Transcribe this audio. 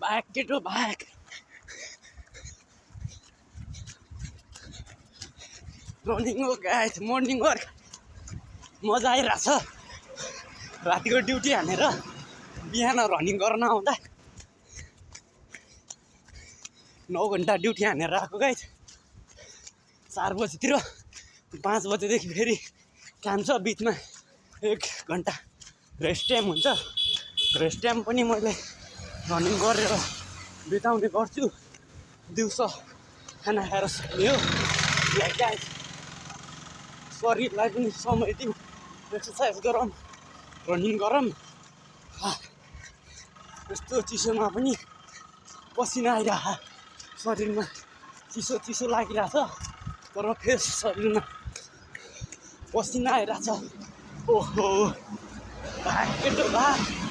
भाग केटो भाग। रनिङ हो गाइस, मर्निङ वर्क मजा आइरहेछ। रातिको ड्युटी हानेर बिहान रनिङ गर्न आउँदा 9 घन्टा ड्युटी हानेर आएको गाइस। 4 बजीतिर 5 बजेदेखि फेरि काम छ, बिचमा 1 घन्टा रेस्ट टाइम हुन्छ। रेस्ट टाइम पनि मैले रनिङ गरेर बिताउने गर्छु। दिउँसो खाना खाएर सुत्ने हो। गाइस शरीरलाई पनि समय दिउँ, एक्सर्साइज गरौँ, रनिङ गरौँ। यस्तो चिसोमा पनि पसिना आइरह, शरीरमा चिसो चिसो लागिरहेछ तर फेरि शरीरमा पसिना आइरहेछ। ओहो भाग केटो भाग।